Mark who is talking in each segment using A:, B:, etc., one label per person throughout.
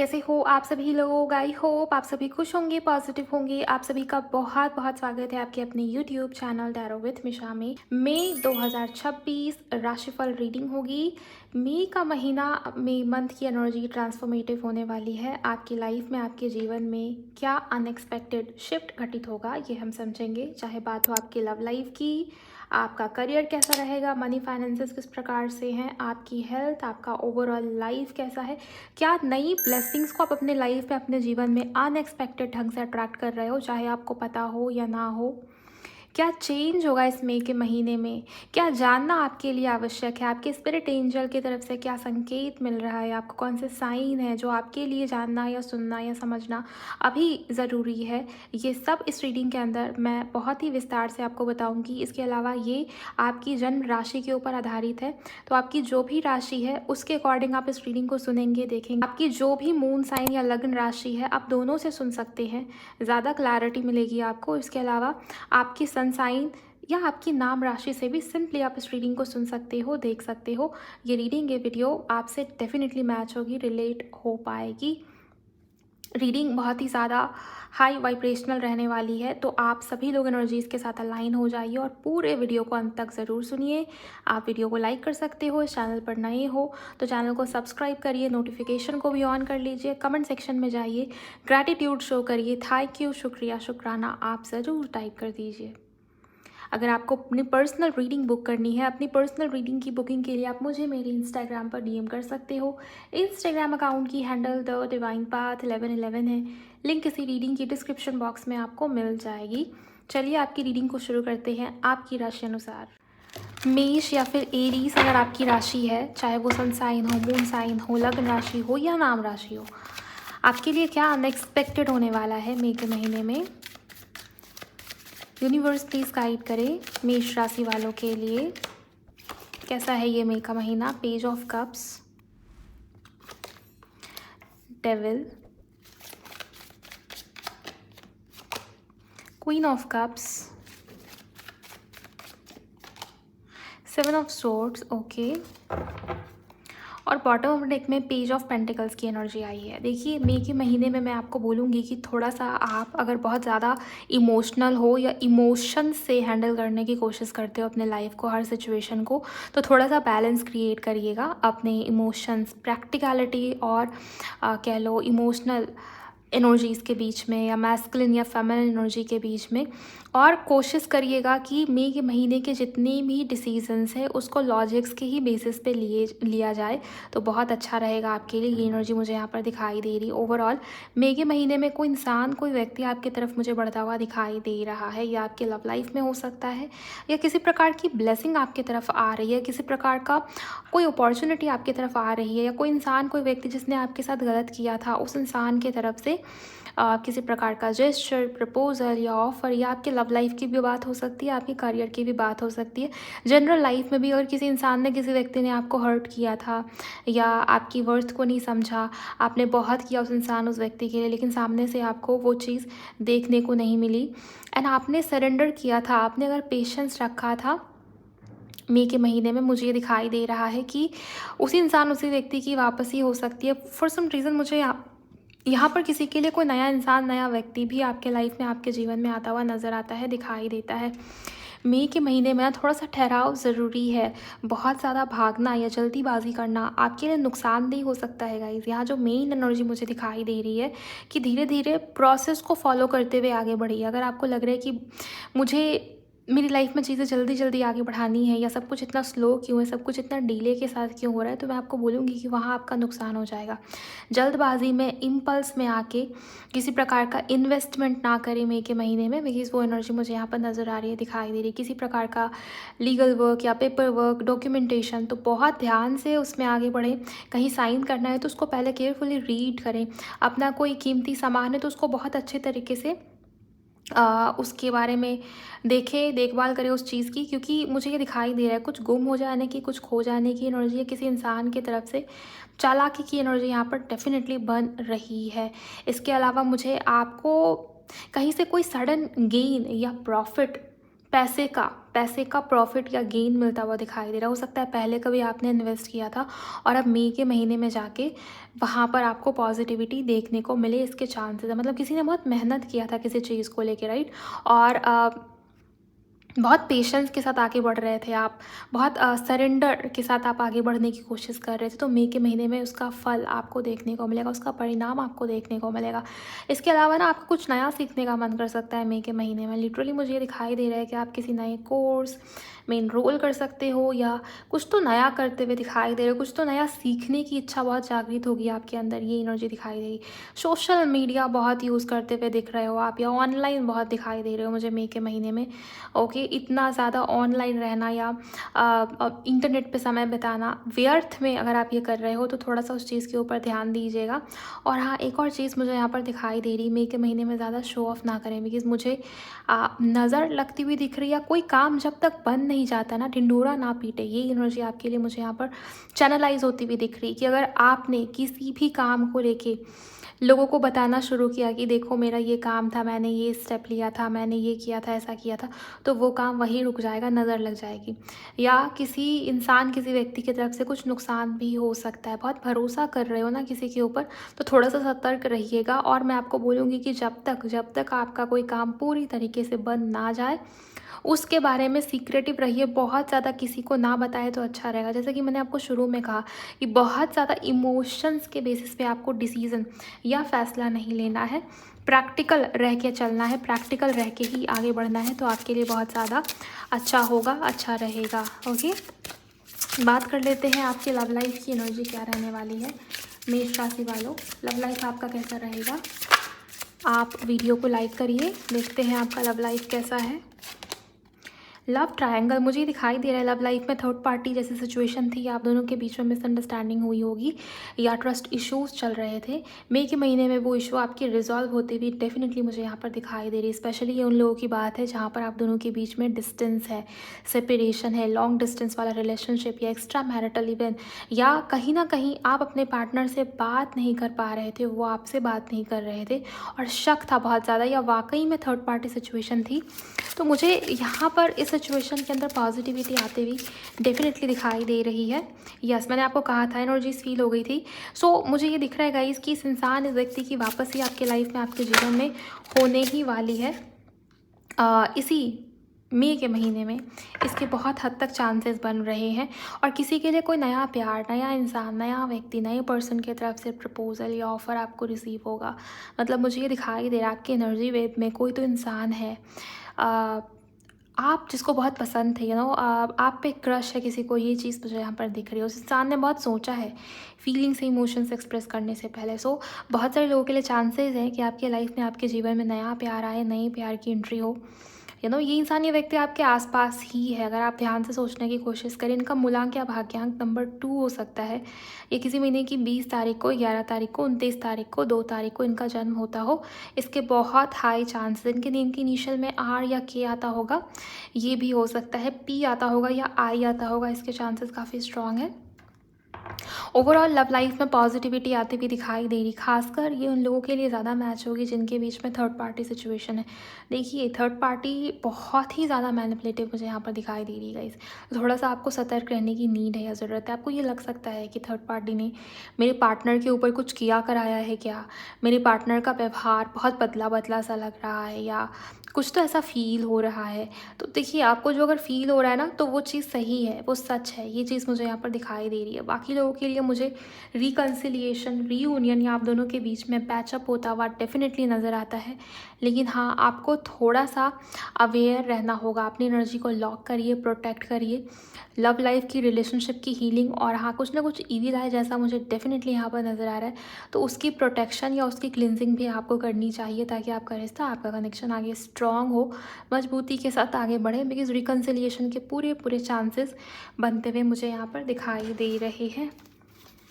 A: कैसे हो आप सभी लोग। आई होप आप सभी खुश होंगे, पॉजिटिव होंगे। आप सभी का बहुत बहुत स्वागत है आपके अपने यूट्यूब चैनल टैरो विथ मिशा में। मई 2026 राशिफल रीडिंग होगी। मई का महीना, मई मंथ की एनर्जी ट्रांसफॉर्मेटिव होने वाली है। आपकी लाइफ में, आपके जीवन में क्या अनएक्सपेक्टेड शिफ्ट घटित होगा ये हम समझेंगे। चाहे बात हो आपकी लव लाइफ की, आपका करियर कैसा रहेगा, मनी फाइनेंसेस किस प्रकार से हैं, आपकी हेल्थ, आपका ओवरऑल लाइफ कैसा है, क्या नई ब्लेसिंग्स को आप अपने लाइफ में, अपने जीवन में अनएक्सपेक्टेड ढंग से अट्रैक्ट कर रहे हो, चाहे आपको पता हो या ना हो। क्या चेंज होगा इस मई के महीने में, क्या जानना आपके लिए आवश्यक है। आपके स्पिरिट एंजल की तरफ से क्या संकेत मिल रहा है आपको, कौन से साइन है जो आपके लिए जानना या सुनना या समझना अभी ज़रूरी है। ये सब इस रीडिंग के अंदर मैं बहुत ही विस्तार से आपको बताऊंगी। इसके अलावा ये आपकी जन्म राशि के ऊपर आधारित है, तो आपकी जो भी राशि है उसके अकॉर्डिंग आप इस रीडिंग को सुनेंगे, देखेंगे। आपकी जो भी मून साइन या लग्न राशि है आप दोनों से सुन सकते हैं, ज़्यादा क्लैरिटी मिलेगी आपको। इसके अलावा आपकी सन साइन या आपकी नाम राशि से भी सिंपली आप इस रीडिंग को सुन सकते हो, देख सकते हो। ये रीडिंग, ये वीडियो आपसे डेफिनेटली मैच होगी, रिलेट हो पाएगी। रीडिंग बहुत ही ज़्यादा हाई वाइब्रेशनल रहने वाली है, तो आप सभी लोग एनर्जीज़ के साथ अलाइन हो जाइए और पूरे वीडियो को अंत तक ज़रूर सुनिए। आप वीडियो को लाइक कर सकते हो, इस चैनल पर नए हो तो चैनल को सब्सक्राइब करिए, नोटिफिकेशन को भी ऑन कर लीजिए, कमेंट सेक्शन में जाइए, ग्रैटिट्यूड शो करिए, थैंक यू, शुक्रिया, शुक्राना आप ज़रूर टाइप कर दीजिए। अगर आपको अपनी पर्सनल रीडिंग बुक करनी है, अपनी पर्सनल रीडिंग की बुकिंग के लिए आप मुझे मेरे इंस्टाग्राम पर डीएम कर सकते हो। इंस्टाग्राम अकाउंट की हैंडल द डिवाइन पाथ 1111 है। लिंक इसी रीडिंग की डिस्क्रिप्शन बॉक्स में आपको मिल जाएगी। चलिए आपकी रीडिंग को शुरू करते हैं। आपकी राशि अनुसार मेष या फिर एरीज अगर आपकी राशि है, चाहे वो सन साइन हो, मून साइन हो, लग्न राशि हो या नाम राशि हो, आपके लिए क्या अनएक्सपेक्टेड होने वाला है मई के महीने में। यूनिवर्स प्लीज़ गाइड करें मेष राशि वालों के लिए कैसा है ये मई का महीना। Page of cups, devil, queen of cups, seven of swords, okay, और बॉटम ऑफ डेक में पेज ऑफ पेंटिकल्स की एनर्जी आई है। देखिए मई के महीने में मैं आपको बोलूँगी कि थोड़ा सा आप अगर बहुत ज़्यादा इमोशनल हो या इमोशन से हैंडल करने की कोशिश करते हो अपने लाइफ को, हर सिचुएशन को, तो थोड़ा सा बैलेंस क्रिएट करिएगा अपने इमोशंस, प्रैक्टिकलिटी और कह लो इमोशनल एनर्जीज़ के बीच में, या मैस्कुलिन या फेमिनिन एनर्जी के बीच में। और कोशिश करिएगा कि मई के महीने के जितने भी डिसीजंस हैं उसको लॉजिक्स के ही बेसिस पे लिया जाए, तो बहुत अच्छा रहेगा आपके लिए। ये एनर्जी मुझे यहाँ पर दिखाई दे रही। ओवरऑल मई के महीने में कोई इंसान, कोई व्यक्ति आपकी तरफ मुझे बढ़ता हुआ दिखाई दे रहा है। या आपके लव लाइफ में हो सकता है, या किसी प्रकार की ब्लेसिंग आपकी तरफ आ रही है, किसी प्रकार का कोई अपॉर्चुनिटी आपकी तरफ आ रही है, या कोई इंसान, कोई व्यक्ति जिसने आपके साथ गलत किया था उस इंसान की तरफ से किसी प्रकार का जेस्चर, प्रपोजल या ऑफर, या आपके लव लाइफ की भी बात हो सकती है, आपके करियर की भी बात हो सकती है, जनरल लाइफ में भी। और किसी इंसान ने, किसी व्यक्ति ने आपको हर्ट किया था या आपकी वर्थ को नहीं समझा, आपने बहुत किया उस इंसान, उस व्यक्ति के लिए, लेकिन सामने से आपको वो चीज़ देखने को नहीं मिली एंड आपने सरेंडर किया था, आपने अगर पेशेंस रखा था। मई के महीने में मुझे ये दिखाई दे रहा है कि उसी इंसान, उसी व्यक्ति की वापसी हो सकती है। फॉर सम रीज़न मुझे यहाँ पर किसी के लिए कोई नया इंसान, नया व्यक्ति भी आपके लाइफ में, आपके जीवन में आता हुआ नज़र आता है, दिखाई देता है। मई के महीने में थोड़ा सा ठहराव ज़रूरी है। बहुत ज़्यादा भागना या जल्दीबाजी करना आपके लिए नुकसानदेह हो सकता है गाइज़। यहाँ जो मेन एनर्जी मुझे दिखाई दे रही है कि धीरे धीरे प्रोसेस को फॉलो करते हुए आगे बढ़िए। अगर आपको लग रहा है कि मुझे मेरी लाइफ में चीज़ें जल्दी जल्दी आगे बढ़ानी है, या सब कुछ इतना स्लो क्यों है, सब कुछ इतना डिले के साथ क्यों हो रहा है, तो मैं आपको बोलूँगी कि वहाँ आपका नुकसान हो जाएगा। जल्दबाजी में, इम्पल्स में आके किसी प्रकार का इन्वेस्टमेंट ना करें मई के महीने में, बिकॉज वो एनर्जी मुझे यहाँ पर नज़र आ रही है, दिखाई दे रही है। किसी प्रकार का लीगल वर्क या पेपर वर्क, डॉक्यूमेंटेशन, तो बहुत ध्यान से उसमें आगे बढ़ें। कहीं साइन करना है तो उसको पहले केयरफुली रीड करें। अपना कोई कीमती सामान है तो उसको बहुत अच्छे तरीके से उसके बारे में देखें, देखभाल करें उस चीज़ की, क्योंकि मुझे ये दिखाई दे रहा है कुछ गुम हो जाने की, कुछ खो जाने की एनर्जी है। किसी इंसान की तरफ से चालाकी की एनर्जी यहाँ पर डेफिनेटली बन रही है। इसके अलावा मुझे आपको कहीं से कोई सडन गेन या प्रॉफिट, पैसे का प्रॉफिट या गेन मिलता हुआ दिखाई दे रहा। हो सकता है पहले कभी आपने इन्वेस्ट किया था और अब मई के महीने में जाके वहाँ पर आपको पॉजिटिविटी देखने को मिले, इसके चांसेस है। मतलब किसी ने बहुत मेहनत किया था किसी चीज़ को लेके, राइट, और बहुत पेशेंस के साथ आगे बढ़ रहे थे आप, बहुत सरेंडर के साथ आप आगे बढ़ने की कोशिश कर रहे थे, तो मई के महीने में उसका फल आपको देखने को मिलेगा, उसका परिणाम आपको देखने को मिलेगा। इसके अलावा ना आपको कुछ नया सीखने का मन कर सकता है मई के महीने में। लिटरली मुझे ये दिखाई दे रहा है कि आप किसी नए कोर्स में इनरोल कर सकते हो या कुछ तो नया करते हुए दिखाई दे रहे हो, कुछ तो नया सीखने की इच्छा बहुत जागृत होगी आपके अंदर, ये एनर्जी दिखाई दे रही। सोशल मीडिया बहुत यूज़ करते हुए दिख रहे हो आप, या ऑनलाइन बहुत दिखाई दे रहे हो मुझे मई के महीने में। ओके, इतना ज़्यादा ऑनलाइन रहना या इंटरनेट पे समय बिताना व्यर्थ में अगर आप ये कर रहे हो तो थोड़ा सा उस चीज़ के ऊपर ध्यान दीजिएगा। और हाँ, एक और चीज़ मुझे यहाँ पर दिखाई दे रही, मई के महीने में ज़्यादा शो ऑफ ना करें, बिकॉज मुझे नज़र लगती हुई दिख रही है। कोई काम जब तक बंद नहीं जाता ना, ढिंढोरा ना पीटे, ये एनर्जी आपके लिए मुझे यहाँ पर चैनलाइज होती हुई दिख रही कि अगर आपने किसी भी काम को लेके लोगों को बताना शुरू किया कि देखो मेरा ये काम था, मैंने ये स्टेप लिया था, मैंने ये किया था, ऐसा किया था, तो वो काम वहीं रुक जाएगा, नज़र लग जाएगी। या किसी इंसान, किसी व्यक्ति की तरफ से कुछ नुकसान भी हो सकता है। बहुत भरोसा कर रहे हो ना किसी के ऊपर, तो थोड़ा सा सतर्क रहिएगा। और मैं आपको बोलूँगी कि जब तक आपका कोई काम पूरी तरीके से बंद ना जाए, उसके बारे में सीक्रेटिव रहिए, बहुत ज़्यादा किसी को ना बताए तो अच्छा रहेगा। जैसे कि मैंने आपको शुरू में कहा कि बहुत ज़्यादा इमोशंस के बेसिस पे आपको डिसीज़न या फैसला नहीं लेना है, प्रैक्टिकल रह के चलना है, प्रैक्टिकल रह के ही आगे बढ़ना है, तो आपके लिए बहुत ज़्यादा अच्छा होगा, अच्छा रहेगा। ओके, बात कर लेते हैं आपके लव लाइफ की एनर्जी क्या रहने वाली है। मेष राशि वालों, लव लाइफ आपका कैसा रहेगा? आप वीडियो को लाइक करिए, देखते हैं आपका लव लाइफ कैसा है। लव ट्रायंगल मुझे दिखाई दे रहा है। लव लाइफ में थर्ड पार्टी जैसी सिचुएशन थी, आप दोनों के बीच में मिसअंडरस्टैंडिंग हुई होगी या ट्रस्ट इश्यूज चल रहे थे। मई के महीने में वो इशू आपकी रिजॉल्व होते हुए डेफिनेटली मुझे यहाँ पर दिखाई दे रही है। स्पेशली ये उन लोगों की बात है जहाँ पर आप दोनों के बीच में डिस्टेंस है, सेपरेशन है, लॉन्ग डिस्टेंस वाला रिलेशनशिप या एक्स्ट्रा मैरिटल इवेंट, या कहीं ना कहीं आप अपने पार्टनर से बात नहीं कर पा रहे थे, वो आपसे बात नहीं कर रहे थे और शक था बहुत ज़्यादा, या वाकई में थर्ड पार्टी सिचुएशन थी। तो मुझे यहाँ पर इस सिचुएशन के अंदर पॉजिटिविटी आते हुई डेफिनेटली दिखाई दे रही है। यस, मैंने आपको कहा था एनर्जीज फील हो गई थी। सो मुझे ये दिख रहा है गाइस कि इस इंसान, इस व्यक्ति की वापस ही आपके लाइफ में, आपके जीवन में होने ही वाली है। इसी मई के महीने में इसके बहुत हद तक चांसेस बन रहे हैं। और किसी के लिए कोई नया प्यार, नया इंसान, नया व्यक्ति, नए पर्सन की तरफ से प्रपोजल या ऑफ़र आपको रिसीव होगा। मतलब मुझे ये दिखाई दे रहा है आपकी एनर्जी वेव में कोई तो इंसान है, आप जिसको बहुत पसंद थे, आप पे क्रश है किसी को, ये चीज़ मुझे यहाँ पर दिख रही है। उस इंसान ने बहुत सोचा है फीलिंग्स, इमोशंस एक्सप्रेस करने से पहले। सो बहुत सारे लोगों के लिए चांसेस हैं कि आपके लाइफ में, आपके जीवन में नया प्यार आए, नए प्यार की एंट्री हो। ये इंसान, ये व्यक्ति आपके आसपास ही है। अगर आप ध्यान से सोचने की कोशिश करें, इनका मूलांक या भाग्यांक नंबर 2 हो सकता है। ये किसी महीने की 20 तारीख को, 11 तारीख को, 29 तारीख को, 2 तारीख को इनका जन्म होता हो। इसके बहुत हाई चांसेस, इनके नेम के इनिशियल में आर या के आता होगा, ये भी हो सकता है, पी आता होगा या आई आता होगा, इसके चांसेस काफ़ी स्ट्रॉन्ग है। ओवरऑल लव लाइफ में पॉजिटिविटी आती हुई दिखाई दे रही। खासकर ये उन लोगों के लिए ज़्यादा मैच होगी जिनके बीच में थर्ड पार्टी सिचुएशन है। देखिए, थर्ड पार्टी बहुत ही ज़्यादा मैनिपुलेटिव मुझे यहाँ पर दिखाई दे रही है गाइस। थोड़ा सा आपको सतर्क रहने की नीड है या ज़रूरत है। आपको ये लग सकता है कि थर्ड पार्टी ने मेरे पार्टनर के ऊपर कुछ किया कराया है क्या, मेरे पार्टनर का व्यवहार बहुत बदला बदला सा लग रहा है, या कुछ तो ऐसा फील हो रहा है। तो देखिए, आपको जो अगर फील हो रहा है ना, तो वो चीज़ सही है, वो सच है, ये चीज़ मुझे यहाँ पर दिखाई दे रही है। बाकी लोगों के लिए मुझे रिकन्सिलिएशन, रीयूनियन या आप दोनों के बीच में पैचअप होता हुआ डेफिनेटली नज़र आता है। लेकिन हाँ, आपको थोड़ा सा अवेयर रहना होगा। अपनी एनर्जी को लॉक करिए, प्रोटेक्ट करिए। लव लाइफ की, रिलेशनशिप की हीलिंग, और हाँ, कुछ ना कुछ ईविल आए जैसा मुझे डेफिनेटली यहाँ पर नज़र आ रहा है, तो उसकी प्रोटेक्शन या उसकी क्लिनजिंग भी आपको करनी चाहिए, ताकि आपका रिश्ता, आपका कनेक्शन आगे स्ट्रॉन्ग हो, मजबूती के साथ आगे बढ़े। बिकॉज रिकन्सिलिएशन के पूरे चांसेस बनते हुए मुझे यहाँ पर दिखाई दे रहे हैं।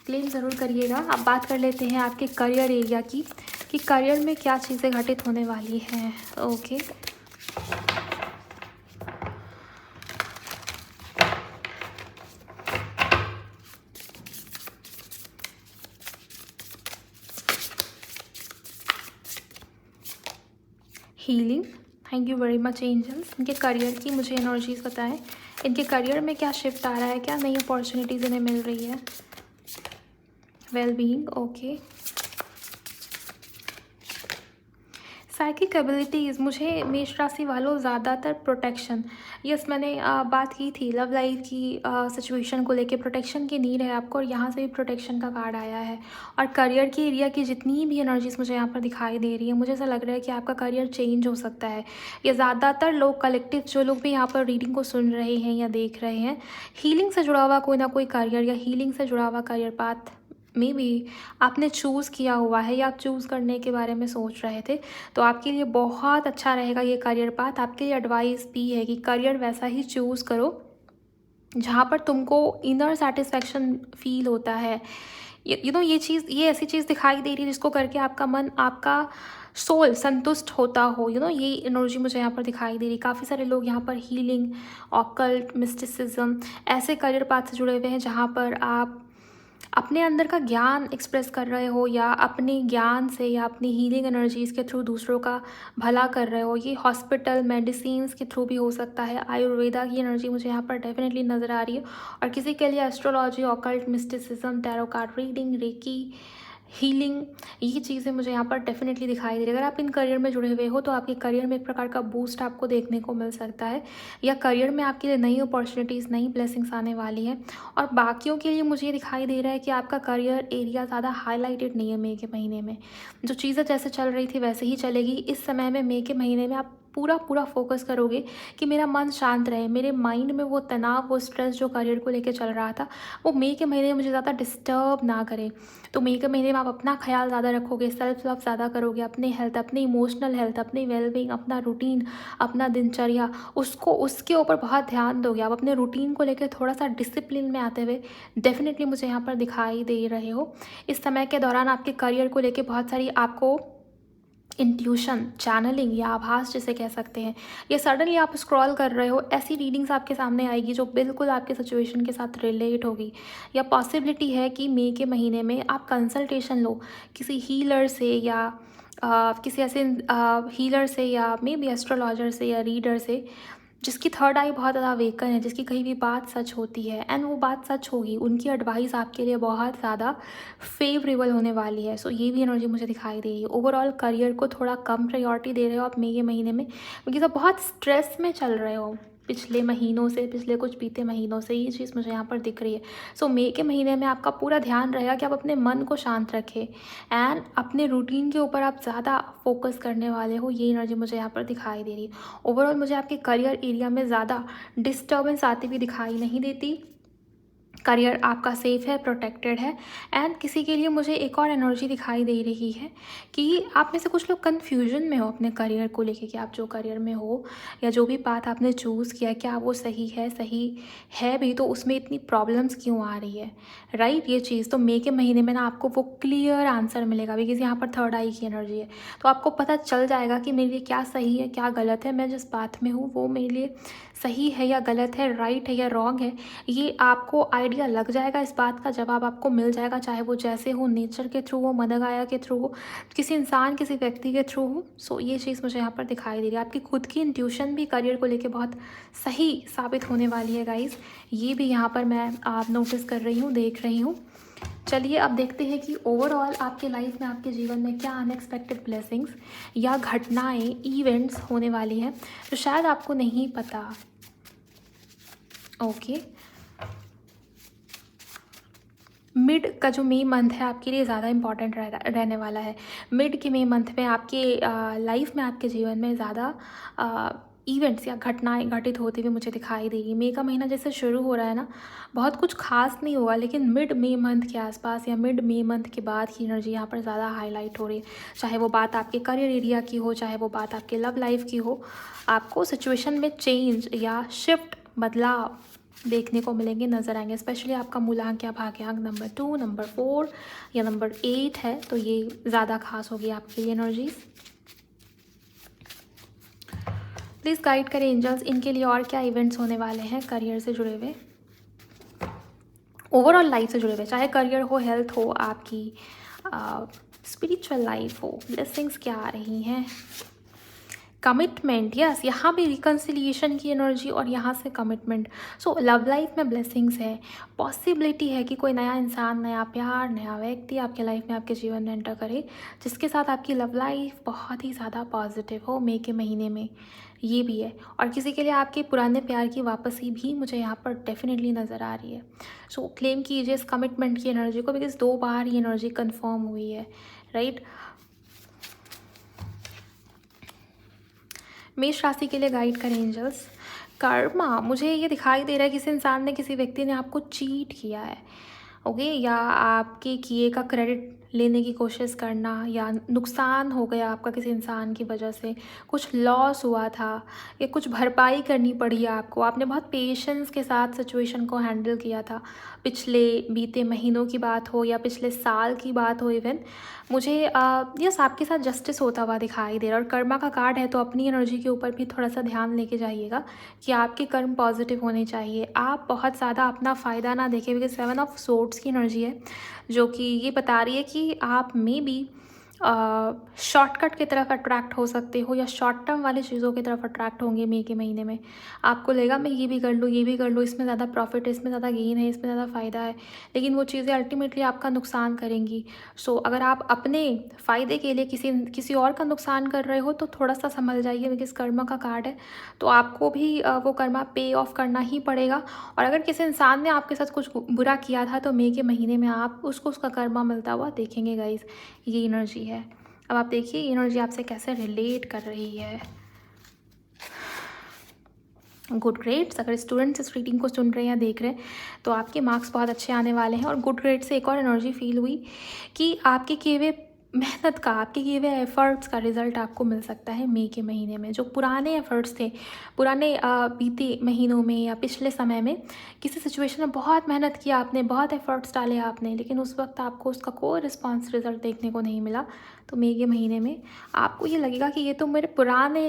A: क्लेम ज़रूर करिएगा। अब बात कर लेते हैं आपके करियर एरिया की, कि करियर में क्या चीज़ें घटित होने वाली हैं। Okay, healing, thank you very much angels. इनके करियर की मुझे एनर्जीज बताएं, इनके करियर में क्या शिफ्ट आ रहा है, क्या नई अपॉर्चुनिटीज़ इन्हें मिल रही है। Well being, okay. Psychic abilities, मुझे मेष राशि वालों ज़्यादातर प्रोटेक्शन, यस मैंने बात की थी लव लाइफ की सिचुएशन को लेके, प्रोटेक्शन की नीड है आपको और यहाँ से भी प्रोटेक्शन का कार्ड आया है। और करियर की एरिया की जितनी भी एनर्जीज मुझे यहाँ पर दिखाई दे रही है, मुझे ऐसा लग रहा है कि आपका करियर चेंज हो सकता है। ये ज़्यादातर लोग कलेक्टिव जो लोग भी यहाँ पर रीडिंग को सुन रहे हैं या देख रहे हैं, हीलिंग से जुड़ा हुआ कोई ना कोई करियर या हीलिंग से जुड़ा हुआ करियर पाथ में भी आपने चूज़ किया हुआ है या आप चूज़ करने के बारे में सोच रहे थे, तो आपके लिए बहुत अच्छा रहेगा ये करियर पाथ। आपके लिए एडवाइस भी है कि करियर वैसा ही चूज़ करो जहाँ पर तुमको इनर सेटिस्फैक्शन फील होता है। ये चीज़, ये ऐसी चीज़ दिखाई दे रही है जिसको करके आपका मन, आपका सोल संतुष्ट होता हो। ये एनर्जी मुझे यहाँ पर दिखाई दे रही। काफ़ी सारे लोग यहाँ पर हीलिंग, ऑकल्ट, मिस्टिसिज्म ऐसे करियर पाथ से जुड़े हुए हैं जहाँ पर आप अपने अंदर का ज्ञान एक्सप्रेस कर रहे हो या अपने ज्ञान से या अपनी हीलिंग एनर्जीज़ के थ्रू दूसरों का भला कर रहे हो। ये हॉस्पिटल, मेडिसिन्स के थ्रू भी हो सकता है। आयुर्वेदा की एनर्जी मुझे यहाँ पर डेफिनेटली नज़र आ रही है। और किसी के लिए astrology, occult, mysticism, tarot card reading, reiki, healing, ये चीज़ें मुझे यहाँ पर डेफिनेटली दिखाई दे रही है। अगर आप इन करियर में जुड़े हुए हो तो आपके करियर में एक प्रकार का बूस्ट आपको देखने को मिल सकता है, या करियर में आपके लिए नई अपॉर्चुनिटीज़, नई ब्लेसिंग्स आने वाली है। और बाकियों के लिए मुझे ये दिखाई दे रहा है कि आपका करियर एरिया ज़्यादा हाईलाइटेड नहीं है मई के महीने में। जो चीज़ें जैसे चल रही थी वैसे ही चलेगी। इस समय में मई के महीने में आप पूरा फोकस करोगे कि मेरा मन शांत रहे, मेरे माइंड में वो तनाव, वो स्ट्रेस जो करियर को लेकर चल रहा था, वो मई के महीने में मुझे ज़्यादा डिस्टर्ब ना करे। तो मई के महीने में आप अपना ख्याल ज़्यादा रखोगे, सेल्फ लव ज़्यादा करोगे, अपने हेल्थ, अपने इमोशनल हेल्थ, अपनी वेलबींग, अपना रूटीन, अपना दिनचर्या, उसके ऊपर बहुत ध्यान दोगे। आप अपने रूटीन को लेकर थोड़ा सा डिसिप्लिन में आते हुए डेफिनेटली मुझे यहाँ पर दिखाई दे रहे हो। इस समय के दौरान आपके करियर को लेकर बहुत सारी आपको इंट्यूशन, चैनलिंग या आभास जिसे कह सकते हैं, ये सडनली आप स्क्रॉल कर रहे हो, ऐसी रीडिंग्स आपके सामने आएगी जो बिल्कुल आपके सिचुएशन के साथ रिलेट होगी। या पॉसिबिलिटी है कि मई के महीने में आप कंसल्टेशन लो किसी हीलर से या किसी ऐसे हीलर से या मे बी एस्ट्रोलॉजर से या रीडर से जिसकी थर्ड आई बहुत ज़्यादा वेकन है, जिसकी कहीं भी बात सच होती है एंड वो बात सच होगी। उनकी एडवाइस आपके लिए बहुत ज़्यादा फेवरेबल होने वाली है। सो ये भी एनर्जी मुझे दिखाई दे रही है। ओवरऑल करियर को थोड़ा कम प्रायोरिटी दे रहे हो आप मई के महीने में, क्योंकि सब बहुत स्ट्रेस में चल रहे हो पिछले महीनों से, पिछले कुछ बीते महीनों से। ये चीज़ मुझे यहाँ पर दिख रही है। सो मई के महीने में आपका पूरा ध्यान रहेगा कि आप अपने मन को शांत रखें एंड अपने रूटीन के ऊपर आप ज़्यादा फोकस करने वाले हो। ये एनर्जी मुझे यहाँ पर दिखाई दे रही है। ओवरऑल मुझे आपके करियर एरिया में ज़्यादा डिस्टर्बेंस आती हुई दिखाई नहीं देती। करियर आपका सेफ है, प्रोटेक्टेड है। एंड किसी के लिए मुझे एक और एनर्जी दिखाई दे रही है कि आप में से कुछ लोग कन्फ्यूजन में हो अपने करियर को लेके, कि आप जो करियर में हो या जो भी पाथ आपने चूज़ किया, क्या वो सही है भी तो उसमें इतनी प्रॉब्लम्स क्यों आ रही है, राइट। ये चीज़ तो मई के महीने में ना आपको वो क्लियर आंसर मिलेगा, बिकॉज यहाँ पर थर्ड आई की एनर्जी है। तो आपको पता चल जाएगा कि मेरे लिए क्या सही है, क्या गलत है, मैं जिस पाथ में हूँ वो मेरे लिए सही है या गलत है, राइट है या रॉन्ग है। ये आपको आइडिया लग जाएगा, इस बात का जवाब आपको मिल जाएगा, चाहे वो जैसे हो, नेचर के थ्रू हो, मदर गाया के थ्रू हो, किसी इंसान, किसी व्यक्ति के थ्रू हो। सो ये चीज़ मुझे यहाँ पर दिखाई दे रही है। आपकी खुद की इंट्यूशन भी करियर को लेके बहुत सही साबित होने वाली है गाइस। ये भी यहाँ पर मैं आप नोटिस कर रही हूँ, देख रही हूँ। चलिए अब देखते हैं कि ओवरऑल आपके लाइफ में, आपके जीवन में क्या अनएक्सपेक्टेड ब्लेसिंग्स या घटनाएं, इवेंट्स होने वाली हैं जो शायद आपको नहीं पता। ओके, मिड का जो मई मंथ है आपके लिए ज़्यादा इंपॉर्टेंट रहने वाला है। मिड के मई मंथ में आपके लाइफ में, आपके जीवन में ज़्यादा इवेंट्स या घटनाएं घटित होते हुए मुझे दिखाई दे रही। मई का महीना जैसे शुरू हो रहा है ना, बहुत कुछ खास नहीं होगा, लेकिन मिड मई मंथ के आसपास या मिड मई मंथ के बाद की एनर्जी यहाँ पर ज़्यादा हाईलाइट हो रही है। चाहे वो बात आपके करियर एरिया की हो, चाहे वो बात आपके लव लाइफ की हो, आपको सिचुएशन में चेंज या शिफ्ट, बदलाव देखने को मिलेंगे, नज़र आएंगे। स्पेशली आपका मूलांक या भाग्यांक नंबर 2, नंबर 4 या नंबर 8 है, तो ये ज़्यादा खास होगी आपके लिए एनर्जीज। प्लीज़ गाइड करें एंजल्स, इनके लिए और क्या इवेंट्स होने वाले हैं करियर से जुड़े हुए, ओवरऑल लाइफ से जुड़े हुए, चाहे करियर हो, हेल्थ हो, आपकी स्पिरिचुअल लाइफ हो, ब्लेसिंग्स क्या आ रही हैं कमिटमेंट, यस, यहाँ भी रिकन्सिलिएशन की एनर्जी और यहाँ से कमिटमेंट। सो लव लाइफ में ब्लेसिंग्स है, पॉसिबिलिटी है कि कोई नया इंसान, नया प्यार, नया व्यक्ति आपके लाइफ में, आपके जीवन में एंटर करे, जिसके साथ आपकी लव लाइफ बहुत ही ज़्यादा पॉजिटिव हो मई के महीने में, ये भी है। और किसी के लिए आपके पुराने प्यार की वापसी भी मुझे यहाँ पर डेफिनेटली नज़र आ रही है। सो क्लेम कीजिए इस कमिटमेंट की एनर्जी को, बिकॉज 2 बार ये एनर्जी कन्फर्म हुई है, राइट। मेष राशि के लिए गाइड करें एंजल्स। कर्मा, मुझे ये दिखाई दे रहा है किसी इंसान ने, किसी व्यक्ति ने आपको चीट किया है, ओके, या आपके किए का क्रेडिट लेने की कोशिश करना, या नुकसान हो गया आपका किसी इंसान की वजह से, कुछ लॉस हुआ था, या कुछ भरपाई करनी पड़ी है आपको। आपने बहुत पेशेंस के साथ सिचुएशन को हैंडल किया था, पिछले बीते महीनों की बात हो या पिछले साल की बात हो इवन, मुझे यस आपके साथ जस्टिस होता हुआ दिखाई दे रहा है। और कर्मा का कार्ड है, तो अपनी एनर्जी के ऊपर भी थोड़ा सा ध्यान लेके जाइएगा कि आपके कर्म पॉजिटिव होने चाहिए। आप बहुत ज़्यादा अपना फ़ायदा ना देखें, बिकॉज 7 ऑफ सोर्ड्स की एनर्जी है, जो कि ये बता रही है कि आप में भी शॉर्टकट की तरफ अट्रैक्ट हो सकते हो, या शॉर्ट टर्म वाली चीज़ों की तरफ अट्रैक्ट होंगे मई के महीने में। आपको लगेगा मैं ये भी कर लूँ, ये भी कर लूँ, इसमें ज़्यादा प्रॉफिट है, इसमें ज़्यादा गेन है, इसमें ज़्यादा फ़ायदा है, लेकिन वो चीज़ें अल्टीमेटली आपका नुकसान करेंगी। सो अगर आप अपने फ़ायदे के लिए किसी और का नुकसान कर रहे हो, तो थोड़ा सा संभल जाइए, बिकॉज कर्मा का कार्ड है, तो आपको भी वो कर्मा पे ऑफ करना ही पड़ेगा। और अगर किसी इंसान ने आपके साथ कुछ बुरा किया था, तो मई के महीने में आप उसको उसका कर्मा मिलता हुआ देखेंगे गाइस, ये एनर्जी है। अब आप देखिए ये एनर्जी आपसे कैसे रिलेट कर रही है। गुड ग्रेड्स, अगर स्टूडेंट्स इस रीडिंग को सुन रहे हैं या देख रहे हैं, तो आपके मार्क्स बहुत अच्छे आने वाले हैं। और गुड ग्रेड से एक और एनर्जी फील हुई कि आपके किए हुए मेहनत का, आपके किए हुए एफर्ट्स का रिजल्ट आपको मिल सकता है मई के महीने में। जो पुराने एफर्ट्स थे, पुराने बीते महीनों में या पिछले समय में किसी सिचुएशन में बहुत मेहनत किया आपने, बहुत एफर्ट्स डाले आपने, लेकिन उस वक्त आपको उसका कोई रिस्पॉन्स रिजल्ट देखने को नहीं मिला, तो मई के महीने में आपको ये लगेगा कि ये तो मेरे पुराने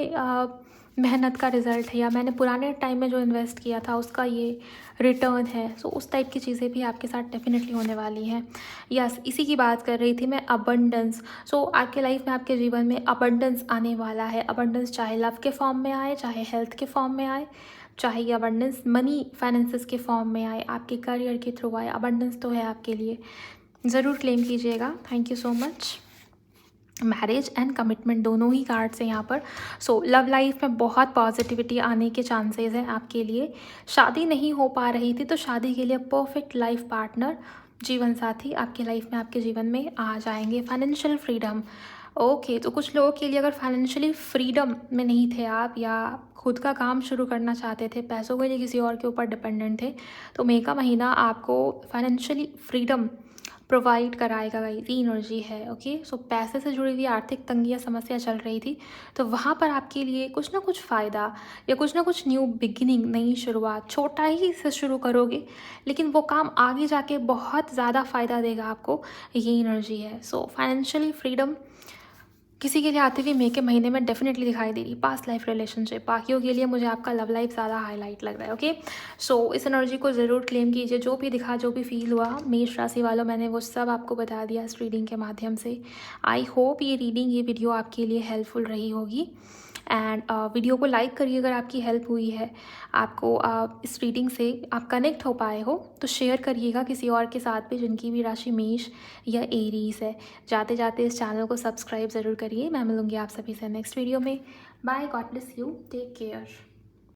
A: मेहनत का रिज़ल्ट है, या मैंने पुराने टाइम में जो इन्वेस्ट किया था उसका ये रिटर्न है। सो उस टाइप की चीज़ें भी आपके साथ डेफिनेटली होने वाली हैं। यस, इसी की बात कर रही थी मैं, अबंडेंस। सो आपके लाइफ में, आपके जीवन में अबंडेंस आने वाला है। अबंडेंस चाहे लव के फॉर्म में आए, चाहे हेल्थ के फॉर्म में आए, चाहे ये अबंडेंस मनी फाइनेंसेस के फॉर्म में आए, आपके करियर के थ्रू आए, अबंडेंस तो है आपके लिए। ज़रूर क्लेम कीजिएगा। Thank you so much. Marriage and commitment दोनों ही कार्ड्स हैं यहाँ पर। सो लव लाइफ में बहुत पॉजिटिविटी आने के चांसेस हैं आपके लिए। शादी नहीं हो पा रही थी, तो शादी के लिए परफेक्ट लाइफ पार्टनर, जीवन साथी आपके लाइफ में, आपके जीवन में आ जाएंगे। फाइनेंशियल फ्रीडम, ओके, तो कुछ लोगों के लिए अगर फाइनेंशियली फ्रीडम में नहीं थे आप, या खुद का काम शुरू करना चाहते थे, पैसों के लिए किसी और के ऊपर डिपेंडेंट थे, तो मई का महीना आपको फाइनेंशियली फ्रीडम प्रोवाइड कराएगा। ये एनर्जी है, ओके। सो पैसे से जुड़ी हुई आर्थिक तंगी या समस्या चल रही थी, तो वहाँ पर आपके लिए कुछ ना कुछ फ़ायदा, या कुछ ना कुछ न्यू बिगिनिंग, नई शुरुआत, छोटा ही से शुरू करोगे, लेकिन वो काम आगे जाके बहुत ज़्यादा फ़ायदा देगा आपको, ये एनर्जी है। सो फाइनेंशियली फ्रीडम किसी के लिए आती हुई मई के महीने में डेफिनेटली दिखाई दे रही। पास्ट लाइफ रिलेशनशिप, बाकियों के लिए मुझे आपका लव लाइफ ज़्यादा हाईलाइट लग रहा है, ओके। सो इस एनर्जी को ज़रूर क्लेम कीजिए। जो भी दिखा, जो भी फील हुआ मेष राशि वालों, मैंने वो सब आपको बता दिया इस रीडिंग के माध्यम से। आई होप ये रीडिंग, ये वीडियो आपके लिए हेल्पफुल रही होगी। एंड वीडियो को लाइक करिए अगर आपकी हेल्प हुई है, आपको इस रीडिंग से आप कनेक्ट हो पाए हो, तो शेयर करिएगा किसी और के साथ भी जिनकी भी राशि मेष या एरीज है। जाते जाते इस चैनल को सब्सक्राइब ज़रूर करिए। मैं मिलूँगी आप सभी से नेक्स्ट वीडियो में। Bye, God bless you, take care.